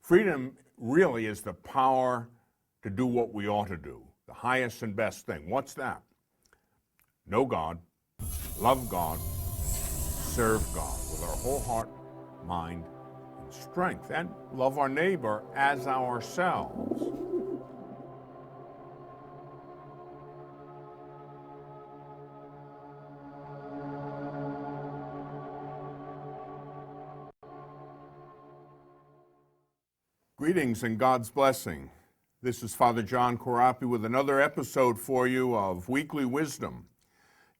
Freedom really is the power to do what we ought to do, the highest and best thing. What's that? Know God, love God, serve God with our whole heart, mind, and strength, and love our neighbor as ourselves. Greetings and God's blessing. This is Fr.J.Corapi with another episode for you of Weekly Wisdom.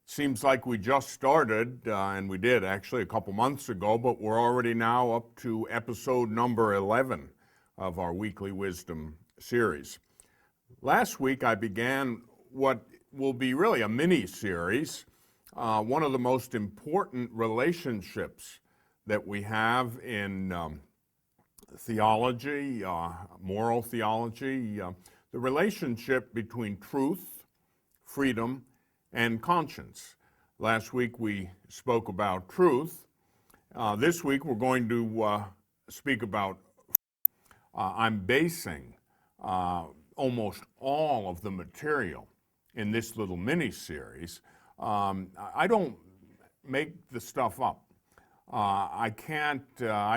Seems like we just started, and we did actually a couple months ago, but we're already now up to episode number 11 of our Weekly Wisdom series. Last week I began what will be really a mini-series, one of the most important relationships that we have in theology, moral theology, the relationship between truth, freedom, and conscience. Last week we spoke about truth. This week we're going to speak about, I'm basing almost all of the material in this little mini-series. I don't make the stuff up. I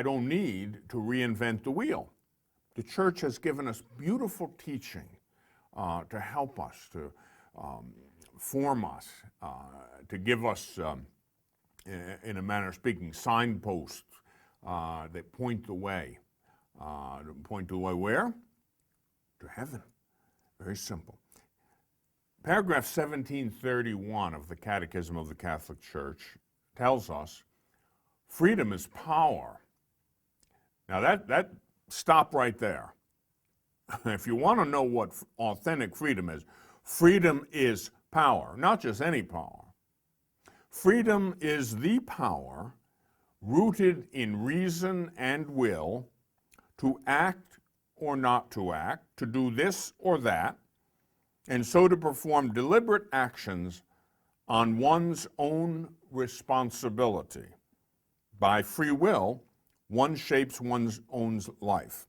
don't need to reinvent the wheel. The church has given us beautiful teaching to help us, to form us, to give us, in a manner of speaking, signposts that point the way. Point the way where? To heaven. Very simple. Paragraph 1731 of the Catechism of the Catholic Church tells us freedom is power. Now that stop right there. If you want to know what authentic freedom is power, not just any power. Freedom is the power rooted in reason and will to act or not to act, to do this or that, and so to perform deliberate actions on one's own responsibility. By free will, one shapes one's own life.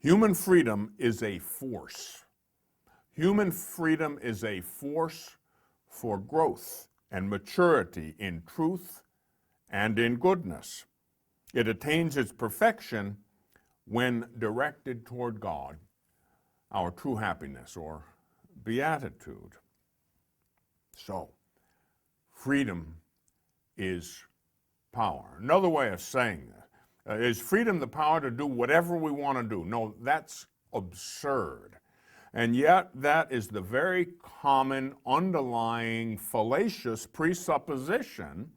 Human freedom is a force. Human freedom is a force for growth and maturity in truth and in goodness. It attains its perfection when directed toward God, our true happiness or beatitude. So, freedom is power. Another way of saying that is freedom the power to do whatever we want to do? No, that's absurd. And yet that is the very common underlying fallacious presupposition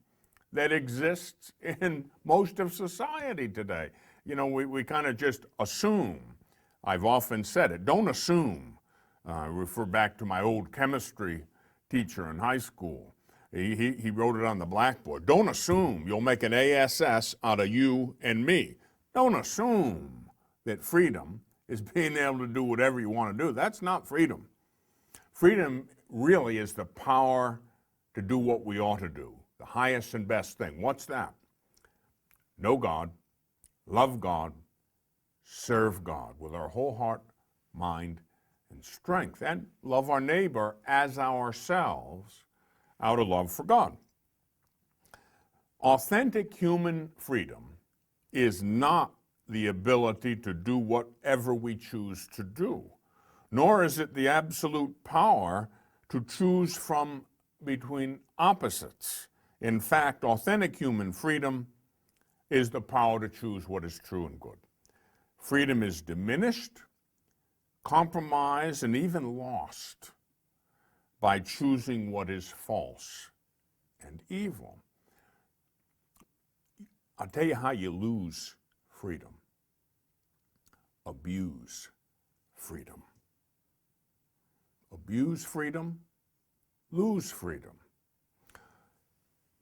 that exists in most of society today. You know, we kind of just assume. I've often said it, don't assume. Refer back to my old chemistry teacher in high school. He wrote it on the blackboard. Don't assume you'll make an ASS out of you and me. Don't assume that freedom is being able to do whatever you want to do. That's not freedom. Freedom really is the power to do what we ought to do, the highest and best thing. What's that? Know God, love God, serve God with our whole heart, mind, and strength, and love our neighbor as ourselves, out of love for God. Authentic human freedom is not the ability to do whatever we choose to do, nor is it the absolute power to choose from between opposites. In fact, authentic human freedom is the power to choose what is true and good. Freedom is diminished, compromised, and even lost by choosing what is false and evil. I'll tell you how you lose freedom. Abuse freedom. Abuse freedom, lose freedom.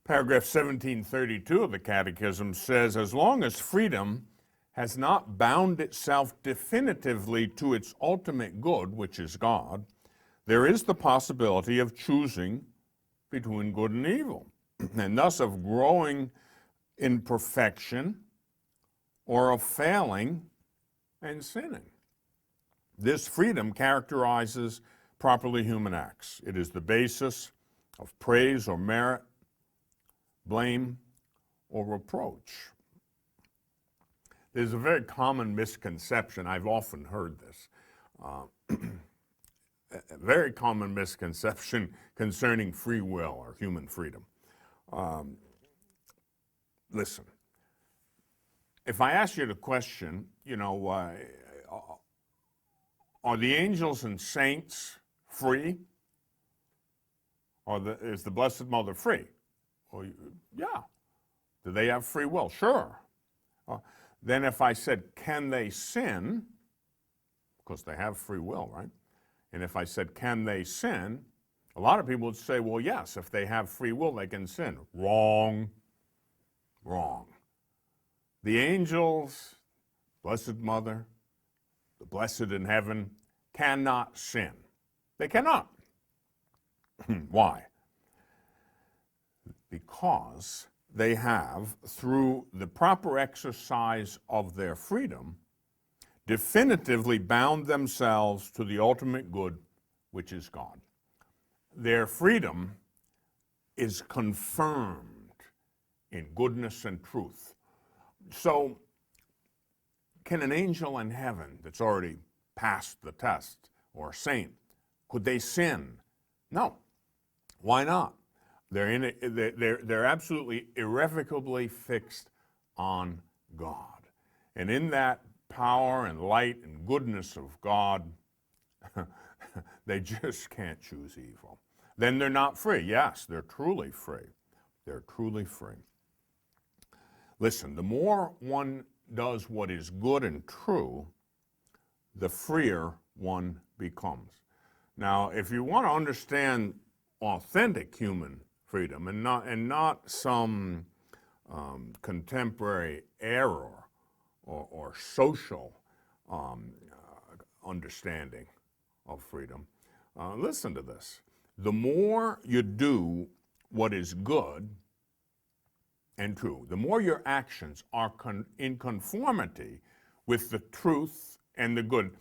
Paragraph 1732 of the Catechism says, as long as freedom has not bound itself definitively to its ultimate good, which is God, there is the possibility of choosing between good and evil, and thus of growing in perfection or of failing and sinning. This freedom characterizes properly human acts. It is the basis of praise or merit, blame or reproach. There's a very common misconception, I've often heard this, a very common misconception concerning free will or human freedom. Listen, if I ask you the question, are the angels and saints free? Or is the Blessed Mother free? Well, yeah. Do they have free will? Sure. Then if I said, can they sin? Because they have free will, right? And if I said, can they sin? A lot of people would say, well, yes, if they have free will, they can sin. Wrong. Wrong. The angels, Blessed Mother, the blessed in heaven, cannot sin. They cannot. Why? Because they have, through the proper exercise of their freedom, definitively bound themselves to the ultimate good, which is God. Their freedom is confirmed in goodness and truth. So, can an angel in heaven that's already passed the test, or a saint, could they sin? No. Why not? They're absolutely irrevocably fixed on God. And in that power and light and goodness of God, they just can't choose evil. Then they're not free. Yes, they're truly free. They're truly free. Listen, the more one does what is good and true, the freer one becomes. Now, if you want to understand authentic human freedom and not some contemporary error or social understanding of freedom, listen to this. The more you do what is good and true, the more your actions are in conformity with the truth and the good.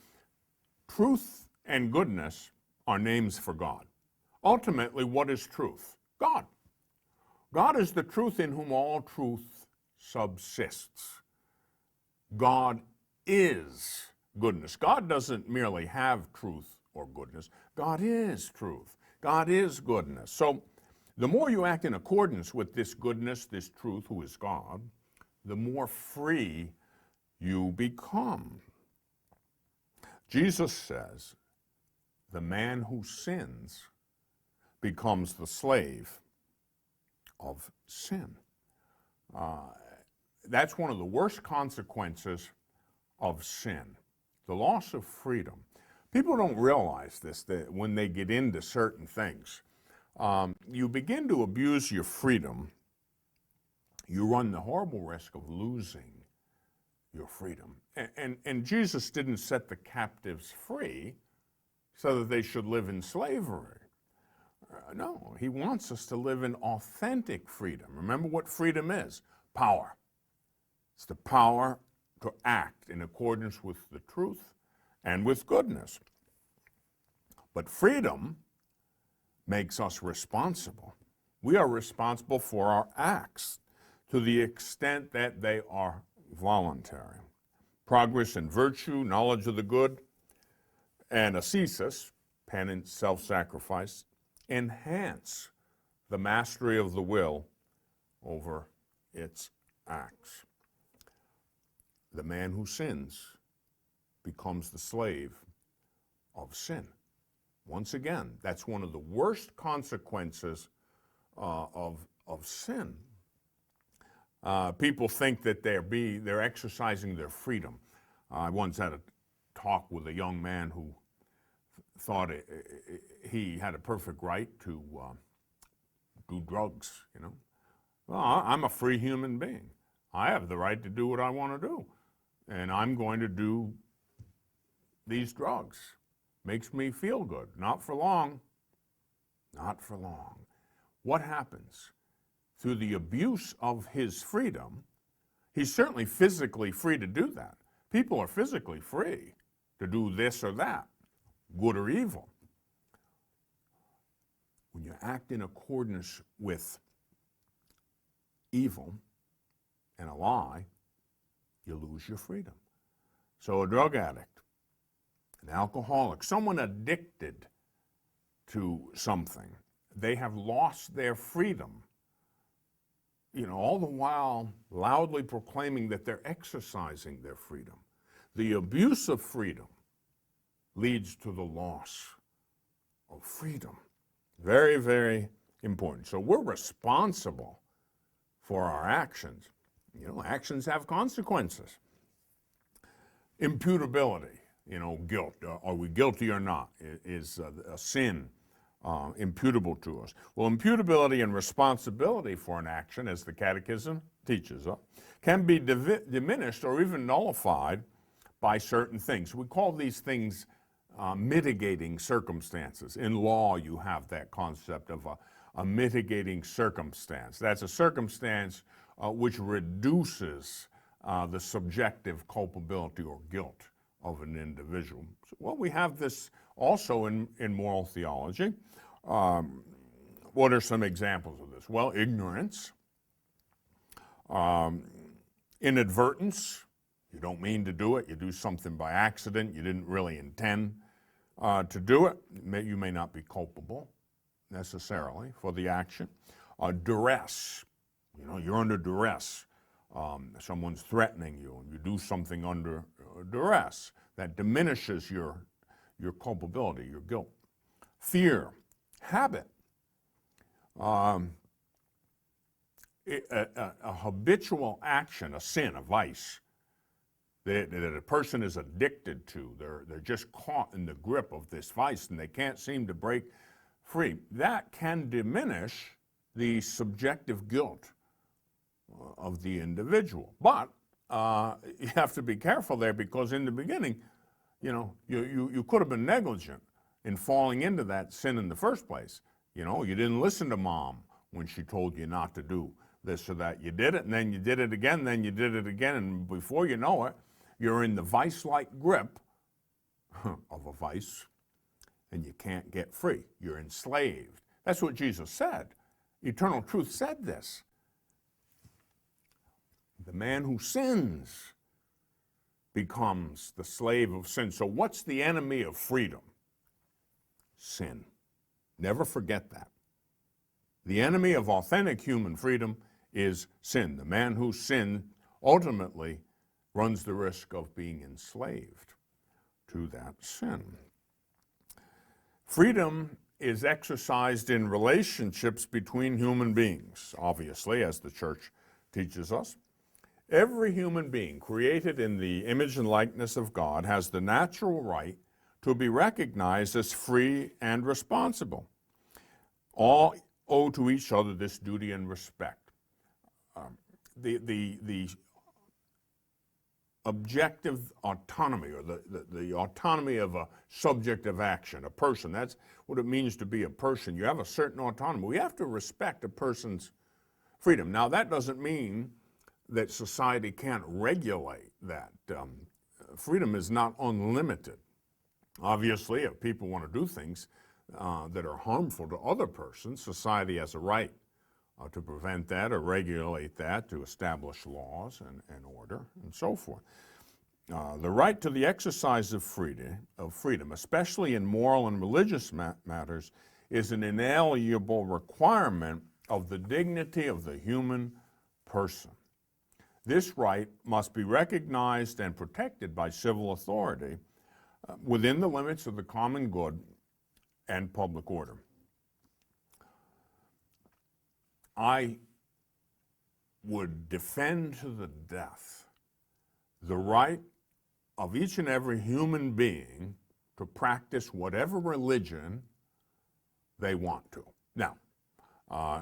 Truth and goodness are names for God. Ultimately, what is truth? God. God is the truth in whom all truth subsists. God is goodness. God doesn't merely have truth or goodness. God is truth. God is goodness. So the more you act in accordance with this goodness, this truth, who is God, the more free you become. Jesus says, the man who sins becomes the slave of sin. That's one of the worst consequences of sin, the loss of freedom. People don't realize this, that when they get into certain things. You begin to abuse your freedom, you run the horrible risk of losing your freedom. And Jesus didn't set the captives free so that they should live in slavery. No, he wants us to live in authentic freedom. Remember what freedom is? Power. It's the power to act in accordance with the truth and with goodness. But freedom makes us responsible. We are responsible for our acts to the extent that they are voluntary. Progress in virtue, knowledge of the good, and ascesis, penance, self-sacrifice, enhance the mastery of the will over its acts. The man who sins becomes the slave of sin. Once again, that's one of the worst consequences of sin. People think that they're exercising their freedom. I once had a talk with a young man who thought he had a perfect right to do drugs, Well, I'm a free human being. I have the right to do what I want to do. And I'm going to do these drugs. Makes me feel good. Not for long. Not for long. What happens? Through the abuse of his freedom, He's certainly physically free to do that. People are physically free to do this or that, good or evil. When you act in accordance with evil and a lie, you lose your freedom. So a drug addict, an alcoholic, someone addicted to something, they have lost their freedom. All the while loudly proclaiming that they're exercising their freedom. The abuse of freedom leads to the loss of freedom. Very, very important. So we're responsible for our actions. Actions have consequences. Imputability, guilt. Are we guilty or not? Is a sin imputable to us? Well, imputability and responsibility for an action, as the Catechism teaches us, can be diminished or even nullified by certain things. We call these things mitigating circumstances. In law, you have that concept of a mitigating circumstance. That's a circumstance which reduces the subjective culpability or guilt of an individual. Well, we have this also in moral theology. What are some examples of this? Well, ignorance, inadvertence. You don't mean to do it. You do something by accident. You didn't really intend to do it. You may not be culpable necessarily for the action. Duress. You're under duress. Someone's threatening you, and you do something under duress. That diminishes your culpability, your guilt. Fear. Habit. A habitual action, a sin, a vice, that a person is addicted to. They're just caught in the grip of this vice and they can't seem to break free. That can diminish the subjective guilt of the individual. But you have to be careful there, because in the beginning, you could have been negligent in falling into that sin in the first place. You didn't listen to mom when she told you not to do this or that. You did it, and then you did it again, then you did it again, and before you know it, you're in the vice-like grip of a vice, and you can't get free. You're enslaved. That's what Jesus said. Eternal truth said this. The man who sins becomes the slave of sin. So what's the enemy of freedom? Sin. Never forget that. The enemy of authentic human freedom is sin. The man who sins ultimately runs the risk of being enslaved to that sin. Freedom is exercised in relationships between human beings, obviously, as the church teaches us. Every human being created in the image and likeness of God has the natural right to be recognized as free and responsible. All owe to each other this duty and respect. The objective autonomy, or the autonomy of a subject of action, a person, that's what it means to be a person. You have a certain autonomy. We have to respect a person's freedom. Now, that doesn't mean that society can't regulate that. Freedom is not unlimited. Obviously, if people want to do things that are harmful to other persons, society has a right to prevent that or regulate that, to establish laws and order and so forth. The right to the exercise of freedom, especially in moral and religious matters, is an inalienable requirement of the dignity of the human person. This right must be recognized and protected by civil authority within the limits of the common good and public order. I would defend to the death the right of each and every human being to practice whatever religion they want to. Now,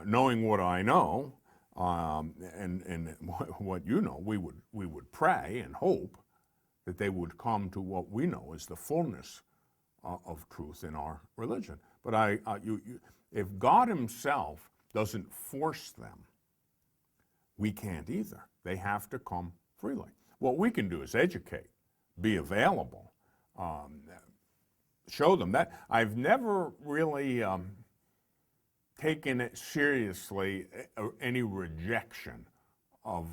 knowing what I know, and what you know, we would pray and hope that they would come to what we know is the fullness of truth in our religion. But if God Himself doesn't force them we can't either. They have to come freely. What we can do is educate, be available, show them that. I've never really taken it seriously, any rejection of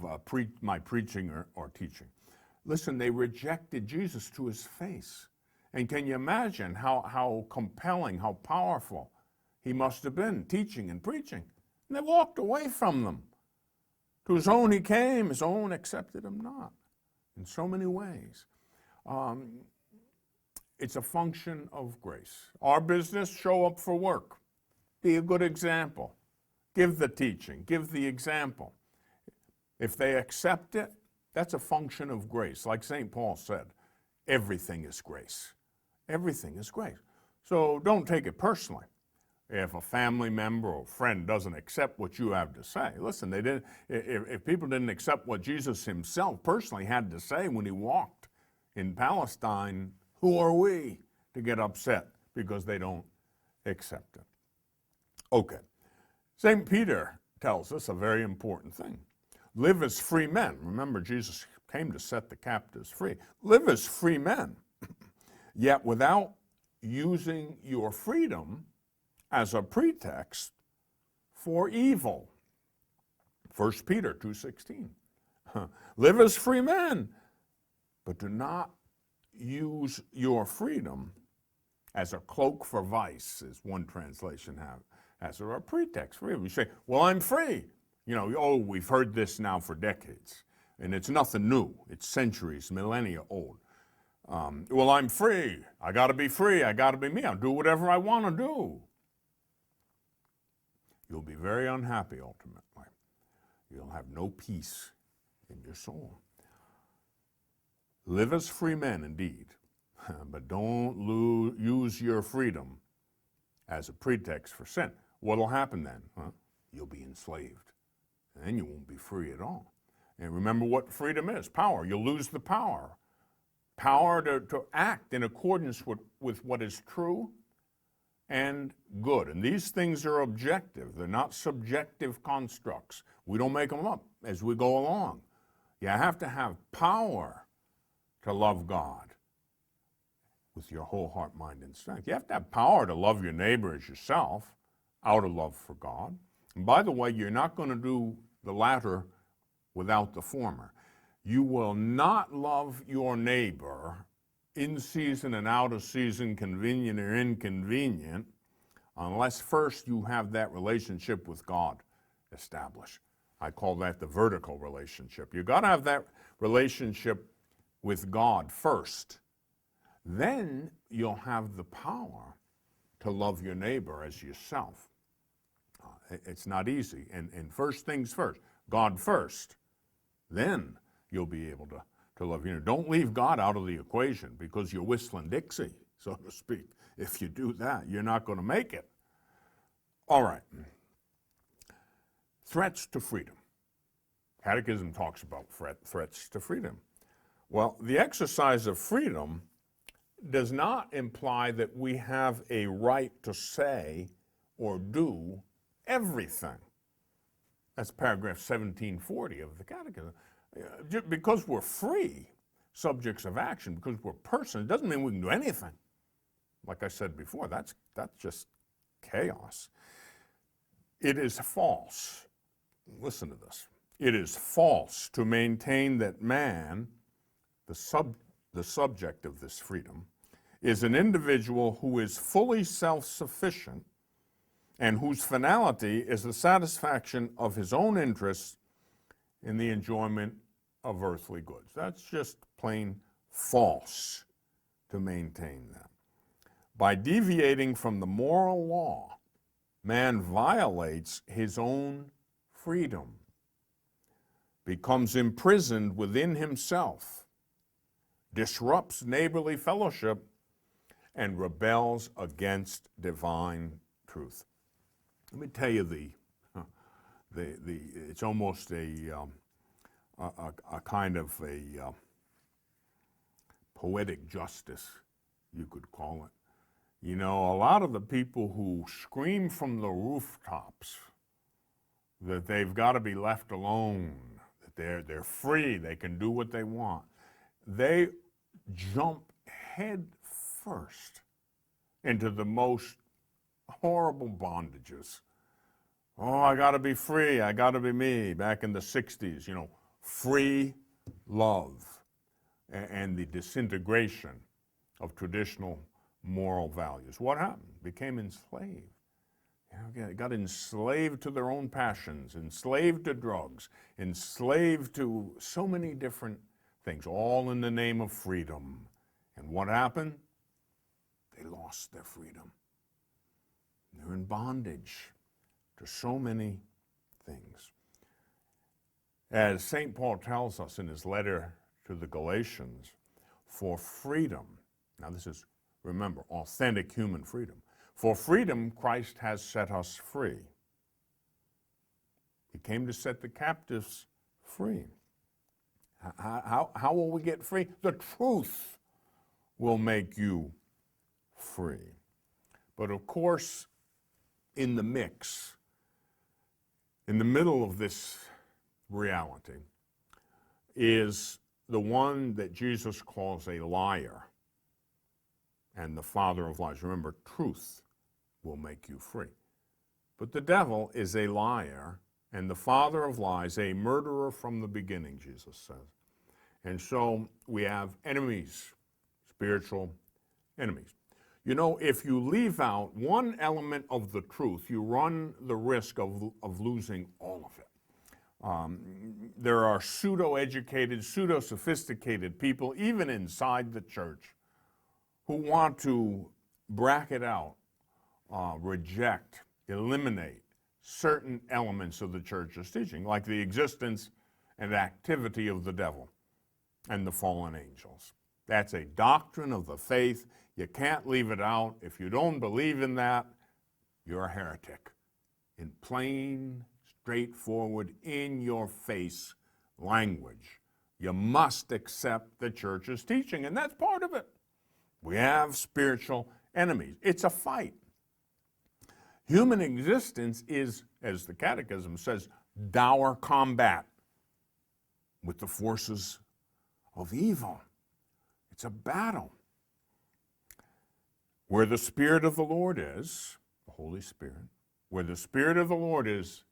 my preaching or teaching. Listen, they rejected Jesus to his face. And can you imagine how compelling, how powerful he must have been teaching and preaching? And they walked away from them. To his own he came, his own accepted him not. In so many ways. It's a function of grace. Our business, show up for work. Be a good example. Give the teaching, give the example. If they accept it, that's a function of grace. Like St. Paul said, everything is grace. Everything is grace. So don't take it personally. If a family member or friend doesn't accept what you have to say, listen, they didn't. If people didn't accept what Jesus himself personally had to say when he walked in Palestine, who are we to get upset because they don't accept it? Okay. St. Peter tells us a very important thing. Live as free men. Remember, Jesus came to set the captives free. Live as free men, yet without using your freedom as a pretext for evil. 1 Peter 2:16. Live as free men, but do not use your freedom as a cloak for vice, as one translation has, or a pretext for evil. You say, well, I'm free. You know, oh, we've heard this now for decades, and it's nothing new. It's centuries, millennia old. Well, I'm free. I got to be free. I got to be me. I'll do whatever I want to do. You'll be very unhappy ultimately. You'll have no peace in your soul. Live as free men indeed, but don't use your freedom as a pretext for sin. What'll happen then? You'll be enslaved, and then you won't be free at all. And remember what freedom is, power. You'll lose the power. Power to act in accordance with what is true and good. And these things are objective. They're not subjective constructs. We don't make them up as we go along. You have to have power to love God with your whole heart, mind, and strength. You have to have power to love your neighbor as yourself out of love for God. And by the way, you're not going to do the latter without the former. You will not love your neighbor in season and out of season, convenient or inconvenient, unless first you have that relationship with God established. I call that the vertical relationship. You've got to have that relationship with God first. Then you'll have the power to love your neighbor as yourself. It's not easy. And first things first, God first. Then you'll be able to love your neighbor. Don't leave God out of the equation because you're whistling Dixie, so to speak. If you do that, you're not going to make it. All right. Threats to freedom. Catechism talks about threats to freedom. Well, the exercise of freedom does not imply that we have a right to say or do everything. That's paragraph 1740 of the Catechism. Because we're free subjects of action, because we're persons, it doesn't mean we can do anything. Like I said before, that's just chaos. It is false. Listen to this. It is false to maintain that man, the subject of this freedom, is an individual who is fully self-sufficient and whose finality is the satisfaction of his own interests in the enjoyment of earthly goods. That's just plain false to maintain that. By deviating from the moral law, man violates his own freedom, becomes imprisoned within himself, disrupts neighborly fellowship, and rebels against divine truth. Let me tell you it's almost a kind of a poetic justice, you could call it. You know, a lot of the people who scream from the rooftops that they've got to be left alone, that they're free, they can do what they want, they jump head first into the most horrible bondages. Oh, I got to be free, I got to be me. Back in the 60s, free love and the disintegration of traditional moral values. What happened? Became enslaved. Got enslaved to their own passions, enslaved to drugs, enslaved to so many different things, all in the name of freedom. And what happened? They lost their freedom. They're in bondage to so many things. As St. Paul tells us in his letter to the Galatians, for freedom, now this is, remember, authentic human freedom. For freedom, Christ has set us free. He came to set the captives free. How will we get free? The truth will make you free. But of course, in the mix, in the middle of this reality, is the one that Jesus calls a liar and the father of lies. Remember, truth will make you free. But the devil is a liar and the father of lies, a murderer from the beginning, Jesus says. And so we have enemies, spiritual enemies. If you leave out one element of the truth, you run the risk of losing all of it. There are pseudo-educated, pseudo-sophisticated people, even inside the church, who want to bracket out, reject, eliminate certain elements of the church's teaching, like the existence and activity of the devil and the fallen angels. That's a doctrine of the faith. You can't leave it out. If you don't believe in that, you're a heretic. In plain, straightforward, in-your-face language, you must accept the church's teaching, and that's part of it. We have spiritual enemies. It's a fight. Human existence is, as the Catechism says, dour combat with the forces of evil. It's a battle. Where the Spirit of the Lord is, the Holy Spirit, where the Spirit of the Lord is,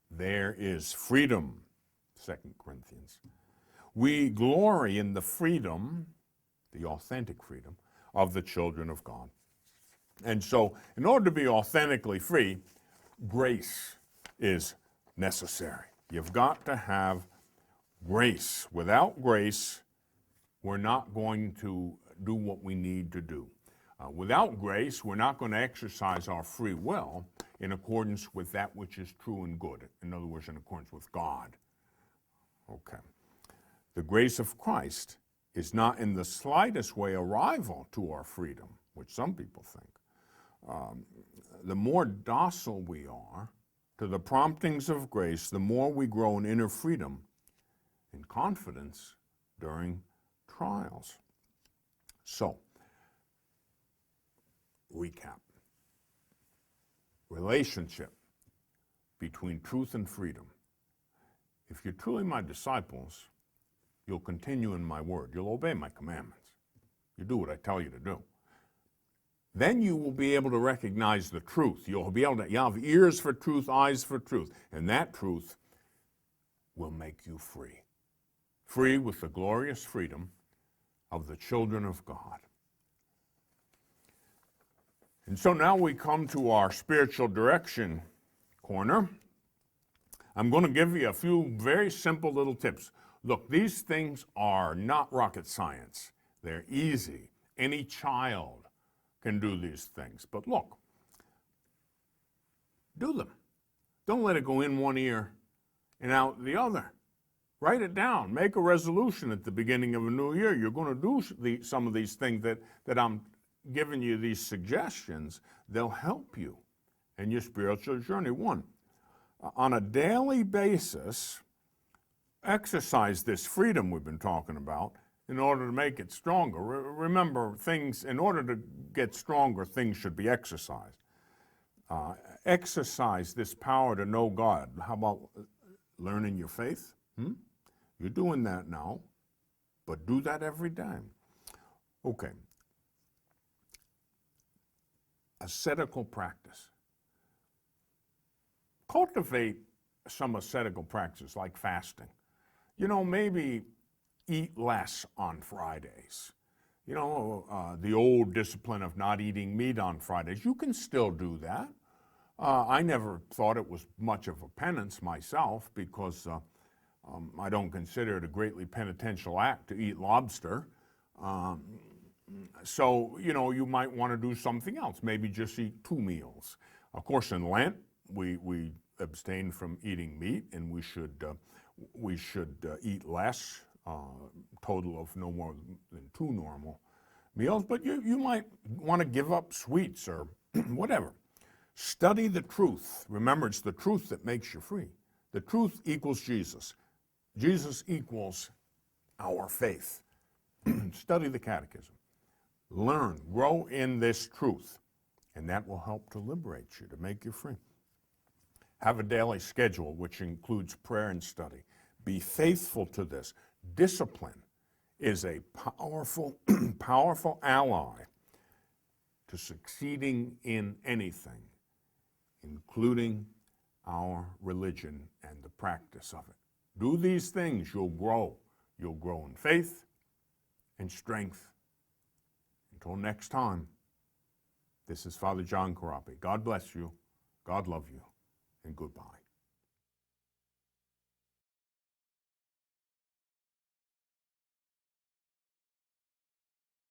there is freedom, 2 Corinthians. We glory in the freedom, the authentic freedom, of the children of God. And so, in order to be authentically free, grace is necessary. You've got to have grace. Without grace, we're not going to do what we need to do. Without grace, we're not going to exercise our free will in accordance with that which is true and good. In other words, in accordance with God. Okay. The grace of Christ is not in the slightest way a rival to our freedom, which some people think. The more docile we are to the promptings of grace, the more we grow in inner freedom and confidence during trials. So, recap. Relationship between truth and freedom. If you're truly my disciples, you'll continue in my word. You'll obey my commandments. You do what I tell you to do. Then you will be able to recognize the truth. You'll have ears for truth, eyes for truth. And that truth will make you free. Free with the glorious freedom of the children of God. And so now we come to our spiritual direction corner. I'm going to give you a few very simple little tips. Look, these things are not rocket science. They're easy. Any child can do these things. But look, do them. Don't let it go in one ear and out the other. Write it down. Make a resolution at the beginning of a new year. You're going to do some of these things that I'm giving you, these suggestions. They'll help you in your spiritual journey. One, on a daily basis, exercise this freedom we've been talking about in order to make it stronger. Remember, in order to get stronger, things should be exercised. exercise this power to know God. How about learning your faith? You're doing that now, but do that every day. Okay. Ascetical practice. Cultivate some ascetical practice like fasting. Maybe eat less on Fridays. The old discipline of not eating meat on Fridays. You can still do that. I never thought it was much of a penance myself because I don't consider it a greatly penitential act to eat lobster. So, you might want to do something else, maybe just eat 2 meals. Of course, in Lent, we abstain from eating meat, and we should eat less, total of no more than 2 normal meals, but you might want to give up sweets or whatever. Study the truth. Remember, it's the truth that makes you free. The truth equals Jesus. Jesus equals our faith. Study the catechism. Learn, grow in this truth, and that will help to liberate you, to make you free. Have a daily schedule which includes prayer and study. Be faithful to this. Discipline is a powerful, powerful ally to succeeding in anything, including our religion and the practice of it. Do these things, you'll grow. You'll grow in faith and strength. Until next time, this is Father John Corapi. God bless you, God love you, and goodbye.